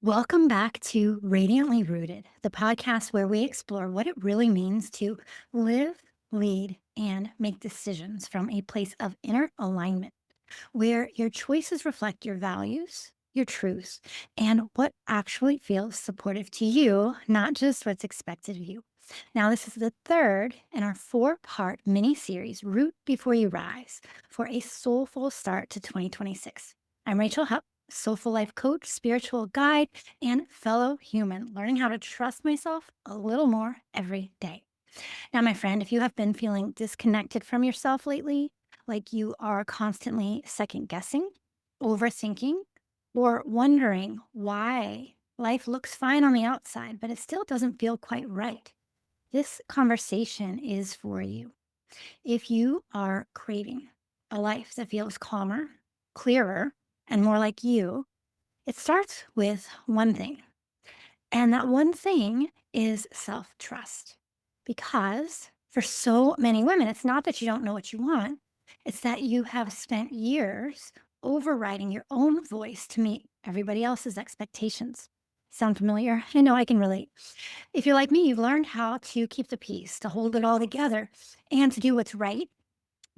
Welcome back to Radiantly Rooted, the podcast where we explore what it really means to live, lead, and make decisions from a place of inner alignment, where your choices reflect your values, your truths, and what actually feels supportive to you, not just what's expected of you. Now, this is the third in our four-part mini series, Root Before You Rise, for a soulful start to 2026. I'm Rachel Hupp, soulful life coach, spiritual guide, and fellow human, learning how to trust myself a little more every day. Now, my friend, if you have been feeling disconnected from yourself lately, like you are constantly second guessing, overthinking, or wondering why life looks fine on the outside, but it still doesn't feel quite right, this conversation is for you. If you are craving a life that feels calmer, clearer, and more like you, it starts with one thing. And that one thing is self trust. Because for so many women, it's not that you don't know what you want, it's that you have spent years overriding your own voice to meet everybody else's expectations. Sound familiar? I know I can relate. If you're like me, you've learned how to keep the peace, to hold it all together, and to do what's right,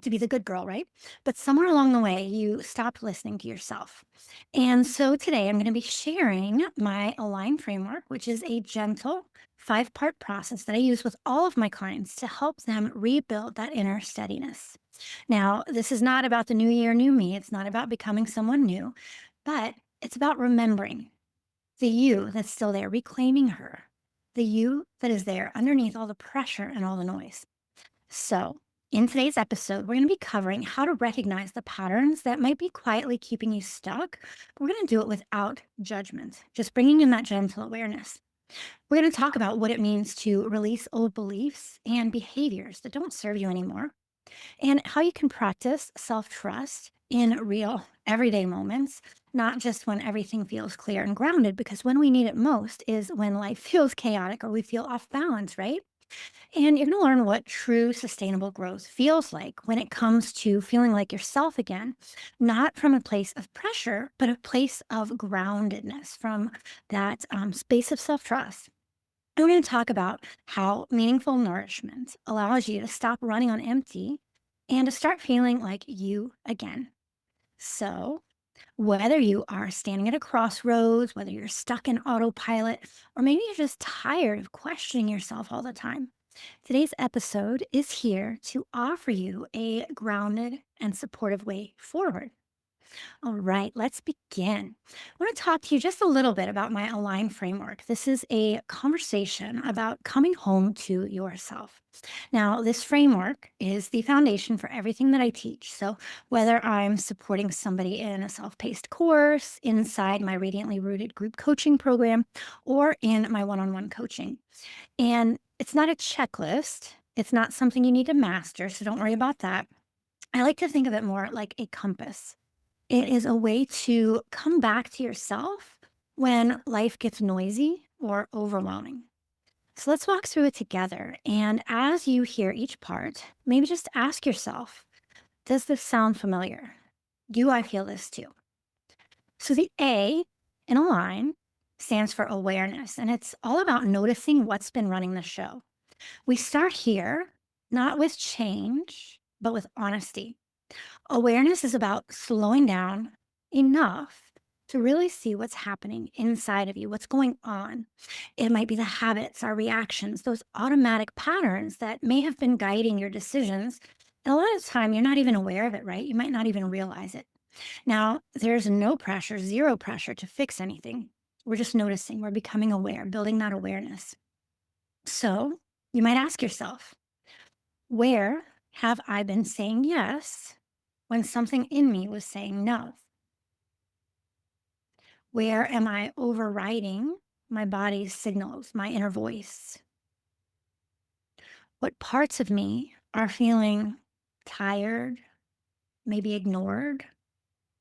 to be the good girl, right? But somewhere along the way, you stopped listening to yourself. And so today I'm going to be sharing my Align framework, which is a gentle 5-part process that I use with all of my clients to help them rebuild that inner steadiness. Now, this is not about the new year, new me. It's not about becoming someone new, but it's about remembering the you that's still there, reclaiming her, the you that is there underneath all the pressure and all the noise. So, in today's episode, we're going to be covering how to recognize the patterns that might be quietly keeping you stuck. We're going to do it without judgment, just bringing in that gentle awareness. We're going to talk about what it means to release old beliefs and behaviors that don't serve you anymore, and how you can practice self trust in real, everyday moments, not just when everything feels clear and grounded, because when we need it most is when life feels chaotic or we feel off balance, right? And you're going to learn what true sustainable growth feels like when it comes to feeling like yourself again, not from a place of pressure, but a place of groundedness, from that space of self trust. And we're going to talk about how meaningful nourishment allows you to stop running on empty and to start feeling like you again. So, whether you are standing at a crossroads, whether you're stuck in autopilot, or maybe you're just tired of questioning yourself all the time, today's episode is here to offer you a grounded and supportive way forward. All right, let's begin. I want to talk to you just a little bit about my Align framework. This is a conversation about coming home to yourself. Now, this framework is the foundation for everything that I teach. So, whether I'm supporting somebody in a self paced course, inside my Radiantly Rooted group coaching program, or in my one on one coaching. And it's not a checklist, it's not something you need to master. So, don't worry about that. I like to think of it more like a compass. It is a way to come back to yourself when life gets noisy or overwhelming. So let's walk through it together. And as you hear each part, maybe just ask yourself, does this sound familiar? Do I feel this too? So the A in Align stands for awareness, and it's all about noticing what's been running the show. We start here, not with change, but with honesty. Awareness is about slowing down enough to really see what's happening inside of you, what's going on. It might be the habits, our reactions, those automatic patterns that may have been guiding your decisions. And a lot of the time, you're not even aware of it, right? You might not even realize it. Now, there's no pressure, zero pressure to fix anything. We're just noticing, we're becoming aware, building that awareness. So you might ask yourself, where have I been saying yes when something in me was saying no? Where am I overriding my body's signals, my inner voice? What parts of me are feeling tired, maybe ignored,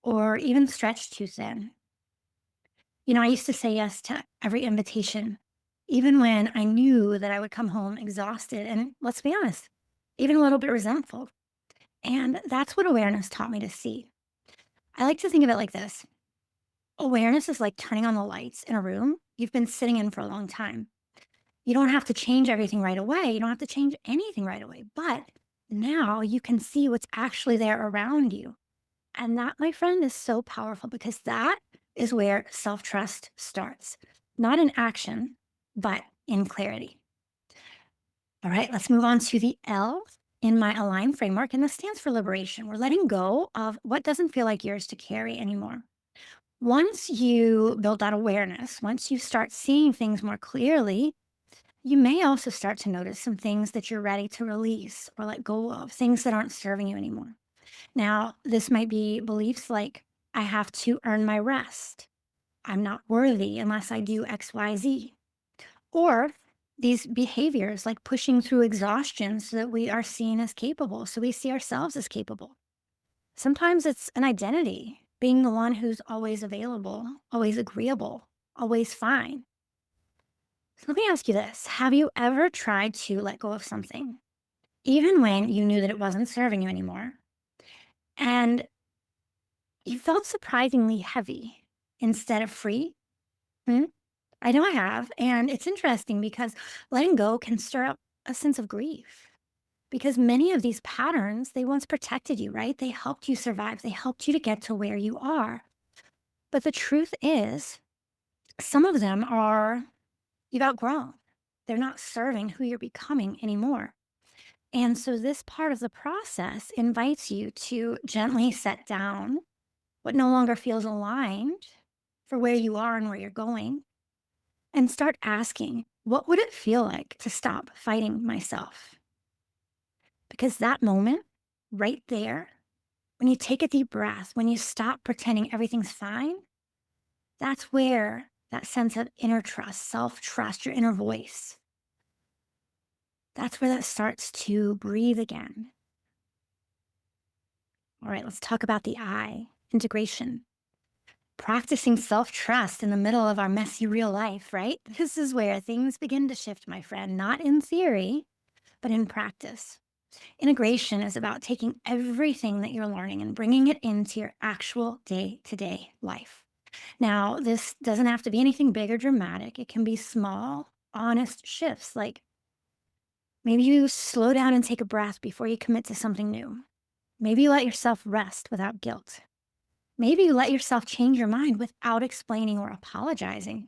or even stretched too thin? I used to say yes to every invitation, even when I knew that I would come home exhausted and, let's be honest, even a little bit resentful. And that's what awareness taught me to see. I like to think of it like this. Awareness is like turning on the lights in a room you've been sitting in for a long time. You don't have to change everything right away. You don't have to change anything right away. But now you can see what's actually there around you. And that, my friend, is so powerful because that is where self trust starts, not in action, but in clarity. All right, let's move on to the L in my align framework. And this stands for liberation. We're letting go of what doesn't feel like yours to carry anymore. Once you build that awareness, once you start seeing things more clearly, you may also start to notice some things that you're ready to release or let go of, things that aren't serving you anymore. Now, this might be beliefs like, I have to earn my rest. I'm not worthy unless I do XYZ. Or these behaviors like pushing through exhaustion so that we are seen as capable, so we see ourselves as capable. Sometimes it's an identity, being the one who's always available, always agreeable, always fine. So let me ask you this. Have you ever tried to let go of something, even when you knew that it wasn't serving you anymore? And you felt surprisingly heavy instead of free? Hmm? I know I have. And it's interesting because letting go can stir up a sense of grief. Because many of these patterns, they once protected you, right? They helped you survive, they helped you to get to where you are. But the truth is, some of them are you've outgrown. They're not serving who you're becoming anymore. And so, this part of the process invites you to gently set down what no longer feels aligned for where you are and where you're going, and start asking, what would it feel like to stop fighting myself? Because that moment right there, when you take a deep breath, when you stop pretending everything's fine, that's where that sense of inner trust, self trust, your inner voice, that's where that starts to breathe again. All right, let's talk about the I, integration. Practicing self trust in the middle of our messy real life, right? This is where things begin to shift, my friend, not in theory, but in practice. Integration is about taking everything that you're learning and bringing it into your actual day to day life. Now, this doesn't have to be anything big or dramatic. It can be small, honest shifts, like maybe you slow down and take a breath before you commit to something new. Maybe you let yourself rest without guilt. Maybe you let yourself change your mind without explaining or apologizing.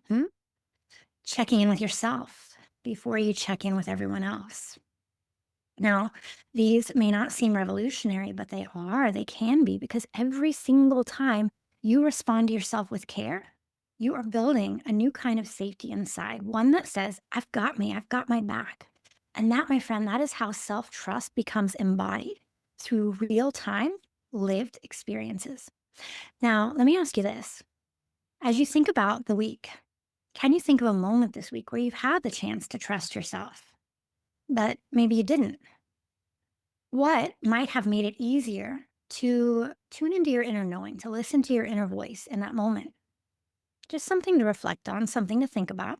Checking in with yourself before you check in with everyone else. Now, these may not seem revolutionary, but they are. They can be because every single time you respond to yourself with care, you are building a new kind of safety inside, one that says, I've got me, I've got my back. And that, my friend, that is how self trust becomes embodied through real time lived experiences. Now, let me ask you this. As you think about the week, can you think of a moment this week where you've had the chance to trust yourself, but maybe you didn't? What might have made it easier to tune into your inner knowing, to listen to your inner voice in that moment? Just something to reflect on, something to think about.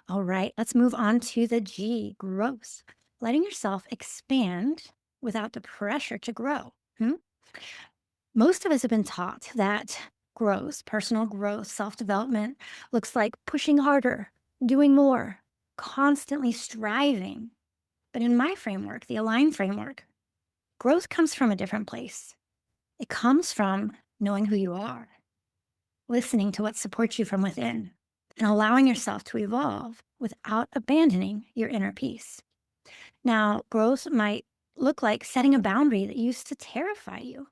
All right, let's move on to the G, growth. Letting yourself expand without the pressure to grow. Most of us have been taught that growth, personal growth, self development looks like pushing harder, doing more, constantly striving. But in my framework, the Align framework, growth comes from a different place. It comes from knowing who you are, listening to what supports you from within, and allowing yourself to evolve without abandoning your inner peace. Now, growth might look like setting a boundary that used to terrify you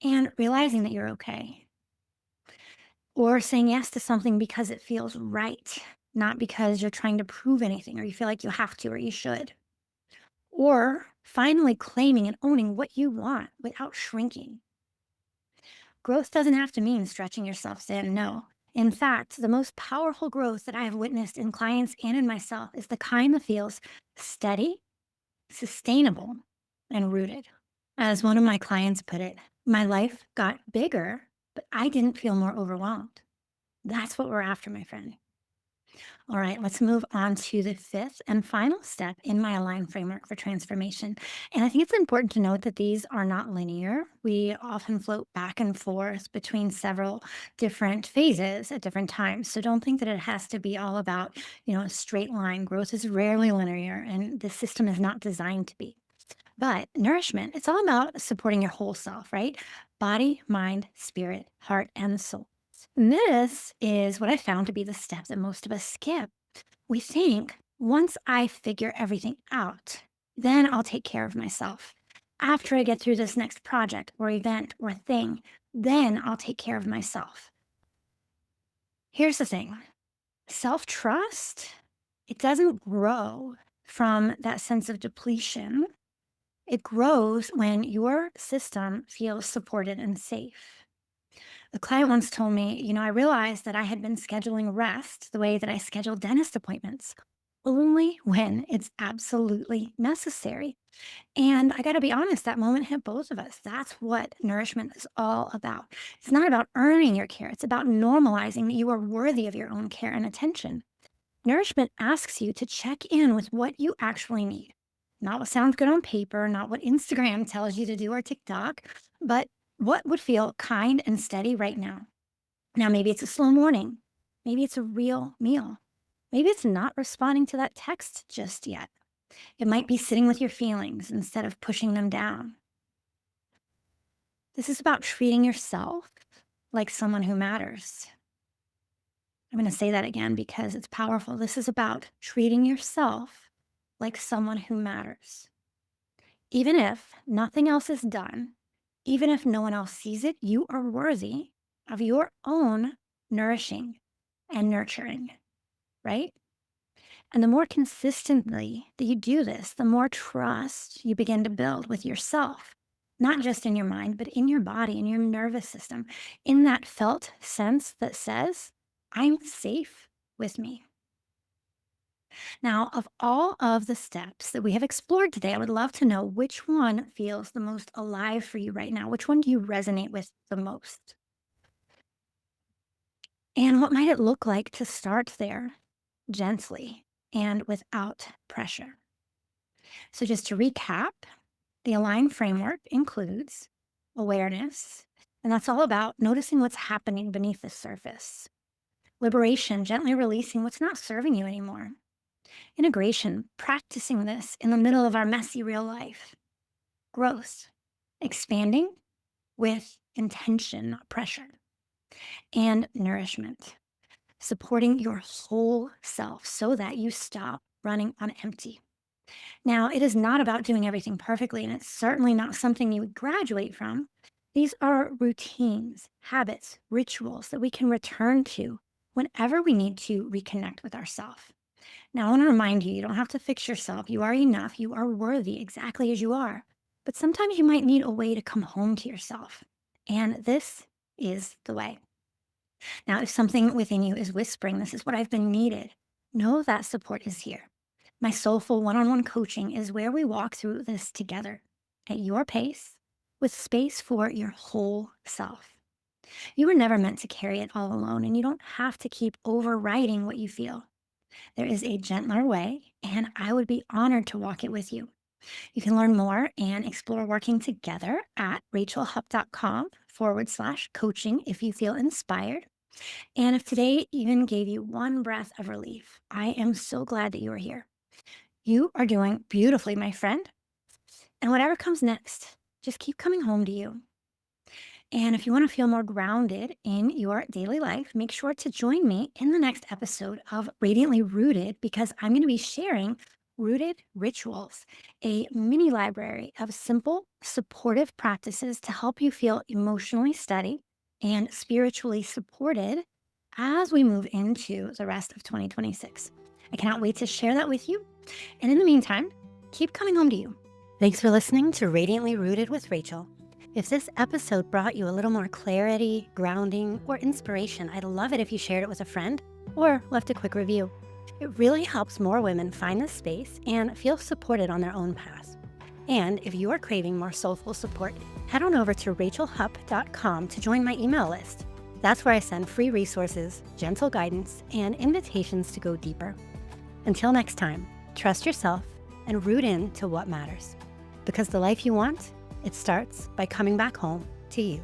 and realizing that you're okay, or saying yes to something because it feels right, not because you're trying to prove anything or you feel like you have to or you should. Or finally claiming and owning what you want without shrinking. Growth doesn't have to mean stretching yourself thin, no. In fact, the most powerful growth that I have witnessed in clients and in myself is the kind that feels steady, sustainable, and rooted. As one of my clients put it, my life got bigger, but I didn't feel more overwhelmed. That's what we're after, my friend. All right, let's move on to the fifth and final step in my Align framework for transformation. And I think it's important to note that these are not linear. We often float back and forth between several different phases at different times. So don't think that it has to be all about, a straight line. Growth is rarely linear, and the system is not designed to be. But nourishment, it's all about supporting your whole self, right? Body, mind, spirit, heart, and soul. And this is what I found to be the step that most of us skip. We think, once I figure everything out, then I'll take care of myself. After I get through this next project or event or thing, then I'll take care of myself. Here's the thing, self trust, it doesn't grow from that sense of depletion. It grows when your system feels supported and safe. A client once told me, I realized that I had been scheduling rest the way that I schedule dentist appointments, only when it's absolutely necessary. And I got to be honest, that moment hit both of us. That's what nourishment is all about. It's not about earning your care, it's about normalizing that you are worthy of your own care and attention. Nourishment asks you to check in with what you actually need. Not what sounds good on paper, not what Instagram tells you to do or TikTok, but what would feel kind and steady right now. Now, maybe it's a slow morning. Maybe it's a real meal. Maybe it's not responding to that text just yet. It might be sitting with your feelings instead of pushing them down. This is about treating yourself like someone who matters. I'm going to say that again because it's powerful. This is about treating yourself like someone who matters. Even if nothing else is done, even if no one else sees it, you are worthy of your own nourishing and nurturing, right? And the more consistently that you do this, the more trust you begin to build with yourself, not just in your mind, but in your body, in your nervous system, in that felt sense that says, I'm safe with me. Now, of all of the steps that we have explored today, I would love to know which one feels the most alive for you right now. Which one do you resonate with the most? And what might it look like to start there gently and without pressure? So, just to recap, the Align framework includes awareness, and that's all about noticing what's happening beneath the surface. Liberation, gently releasing what's not serving you anymore. Integration, practicing this in the middle of our messy real life. Growth, expanding with intention, not pressure. And nourishment, supporting your whole self so that you stop running on empty. Now, it is not about doing everything perfectly, and it's certainly not something you would graduate from. These are routines, habits, rituals that we can return to whenever we need to reconnect with ourselves. Now, I want to remind you, you don't have to fix yourself. You are enough. You are worthy exactly as you are. But sometimes you might need a way to come home to yourself. And this is the way. Now, if something within you is whispering, this is what I've been needed, know that support is here. My soulful one on one coaching is where we walk through this together at your pace with space for your whole self. You were never meant to carry it all alone, and you don't have to keep overriding what you feel. There is a gentler way, and I would be honored to walk it with you. You can learn more and explore working together at rachelhupp.com/coaching if you feel inspired. And if today even gave you one breath of relief, I am so glad that you are here. You are doing beautifully, my friend. And whatever comes next, just keep coming home to you. And if you want to feel more grounded in your daily life, make sure to join me in the next episode of Radiantly Rooted because I'm going to be sharing Rooted Rituals, a mini library of simple, supportive practices to help you feel emotionally steady and spiritually supported as we move into the rest of 2026. I cannot wait to share that with you. And in the meantime, keep coming home to you. Thanks for listening to Radiantly Rooted with Rachel. If this episode brought you a little more clarity, grounding, or inspiration, I'd love it if you shared it with a friend or left a quick review. It really helps more women find this space and feel supported on their own path. And if you are craving more soulful support, head on over to rachelhupp.com to join my email list. That's where I send free resources, gentle guidance, and invitations to go deeper. Until next time, trust yourself and root in to what matters. Because the life you want, it starts by coming back home to you.